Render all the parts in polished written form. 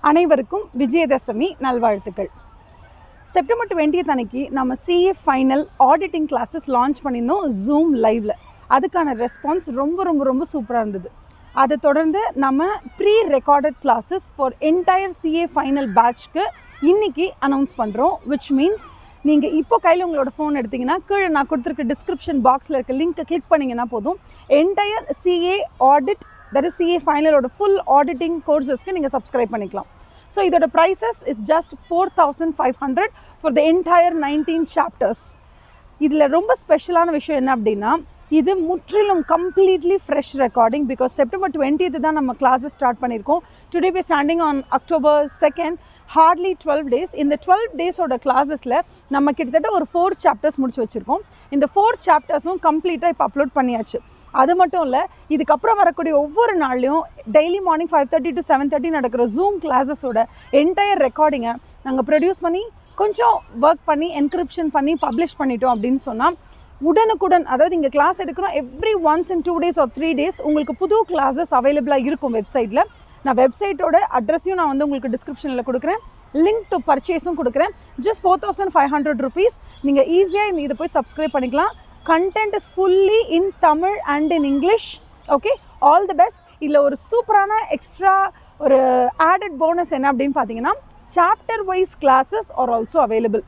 அனைவருக்கும் விஜயதசமி நல்வாழ்த்துக்கள். September 20th அன்னைக்கு நம்ம CA final auditing classes launch பண்ணியிருந்தோம் Zoom லைவ்ல. அதுக்கான ரெஸ்பான்ஸ் ரொம்ப சூப்பராக இருந்தது. அதை தொடர்ந்து நம்ம pre recorded classes for entire CA final பேட்ச்க்கு இன்றைக்கி அனௌன்ஸ் பண்ணுறோம். விச் மீன்ஸ் நீங்கள் இப்போ கையில் உங்களோட ஃபோன் எடுத்திங்கன்னா கீழே நான் கொடுத்துருக்க டிஸ்கிரிப்ஷன் பாக்ஸில் இருக்க லிங்க்கை கிளிக் பண்ணிங்கன்னா போதும், entire CA audit that is CA ஃபைனலோட ஃபுல் ஆடிட்டிங் கோர்சஸ்க்கு நீங்கள் சப்ஸ்கிரைப் பண்ணிக்கலாம். ஸோ இதோட prices is just 4,500 for the entire 19 chapters. இதில் ரொம்ப ஸ்பெஷலான விஷயம் என்ன அப்படின்னா, இது முற்றிலும் completely fresh recording. Because September 20th தான் நம்ம கிளாஸஸ் ஸ்டார்ட் பண்ணியிருக்கோம். Today we standing on October 2nd, hardly 12 days. இந்த 12 days கிளாஸஸில் நம்ம கிட்டத்தட்ட ஒரு 4 சாப்டர்ஸ் முடிச்சு வச்சுருக்கோம். இந்த 4 சாப்டர்ஸும் கம்ப்ளீட்டாக இப்போ அப்லோட் பண்ணியாச்சு. அது மட்டும் இல்லை, இதுக்கப்புறம் வரக்கூடிய ஒவ்வொரு நாள்லையும் டெய்லி மார்னிங் 5:30 to 7:30 நடக்கிற Zoom கிளாஸஸோட என்டையர் ரெக்கார்டிங்கை நாங்கள் ப்ரொடியூஸ் பண்ணி கொஞ்சம் ஒர்க் பண்ணி என்கிரிப்ஷன் பண்ணி பப்ளிஷ் பண்ணிட்டோம் அப்படின்னு சொன்னால் உடனுக்குடன், அதாவது இங்கே கிளாஸ் எடுக்கிறோம் every once in 2 days or 3 days உங்களுக்கு புது கிளாஸஸ் அவைலபிளாக இருக்கும் வெப்சைட்டில். நான் வெப்சைட்டோட அட்ரஸையும் நான் உங்களுக்கு டிஸ்கிரிப்ஷனில் கொடுக்குறேன், லிங்க் டு பர்ச்சேஸும் கொடுக்குறேன். Just 4,500 rupees. நீங்கள் ஈஸியாக இதை போய் சப்ஸ்கிரைப் பண்ணிக்கலாம். Content is fully in Tamil and in English. Okay, all the best. இதில் ஒரு சூப்பரான எக்ஸ்ட்ரா ஒரு ஆடட் போனஸ் என்ன அப்படின்னு பார்த்தீங்கன்னா, chapter wise classes are also available.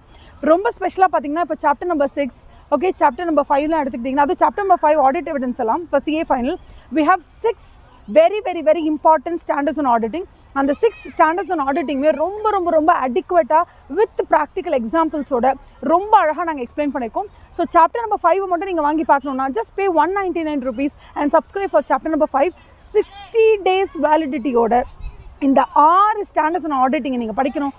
ரொம்ப ஸ்பெஷலாக பார்த்தீங்கன்னா, இப்போ chapter number 6, okay, chapter number 5லாம் எடுத்துக்கிட்டிங்கன்னா, அது சாப்டர் நம்பர் 5 ஆடிட் எவிடன்ஸ் எல்லாம் இப்போ CA final we have 6 very important standards on auditing. அந்த 6 standards on auditing ரொம்ப அடிக்குவேட்டாக வித் ப்ராக்டிக்கல் எக்ஸாம்பிள்ஸோட ரொம்ப அழகாக நாங்கள் எக்ஸ்பிளைன் பண்ணியிருக்கோம். ஸோ சாப்டர் நம்பர் 5 மட்டும் நீங்கள் வாங்கி பார்க்கணுன்னா just pay 199 rupees and subscribe for chapter number 5. 60 days வேலிடிட்டியோட இந்த 6 ஸ்டாண்டர்ட்ஸ் ஆன் ஆடிட்டிங்கை நீங்கள் படிக்கணும்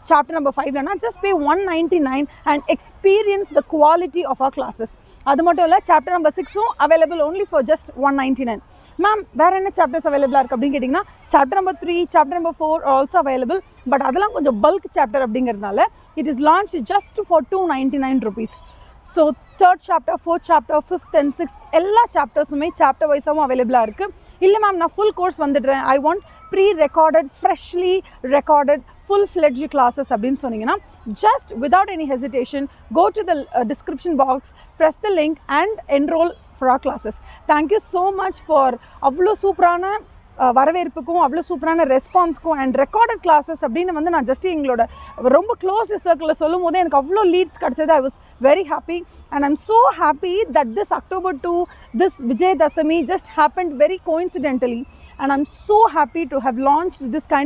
சாப்டர் நம்பர் 5லனா just pay 199 and experience the quality of our classes. அது மட்டும் இல்லை, சாப்டர் நம்பர் 6ம் available only for just 199. Ma'am வேறு என்ன சாப்டர்ஸ் அவைலபிளாக இருக்குது அப்படின்னு கேட்டிங்கன்னா, chapter number 3, chapter number 4 also available. But அதெல்லாம் கொஞ்சம் பல்க் சாப்டர் அப்படிங்கிறதுனால it is launch just for 299 rupees. So 3rd chapter, 4th chapter, 5th and 6th எல்லா சாப்டர்ஸுமே சாப்டர் வைஸாகவும் அவைலபிளாக இருக்குது. இல்லை மேம் நான் ஃபுல் கோர்ஸ் வந்துடுறேன், I want prerecorded, freshly recorded full-fledged classes அப்படின்னு சொன்னீங்கன்னா, just without any hesitation go to the description box, press the link and enroll for our classes. Thank you so much for அவ்வளோ சூப்பரான வரவேற்புக்கும் அவ்வளோ சூப்பரான ரெஸ்பான்ஸ்க்கும் and recorded classes அப்படின்னு நான் just எங்களோட ரொம்ப க்ளோஸ் சர்க்கிளில் சொல்லும் போது எனக்கு அவ்வளோ லீட்ஸ் கிடச்சது. I was very happy and I'm so happy that this October 2, this Vijayadashami just happened very coincidentally and I'm so happy to have launched this kind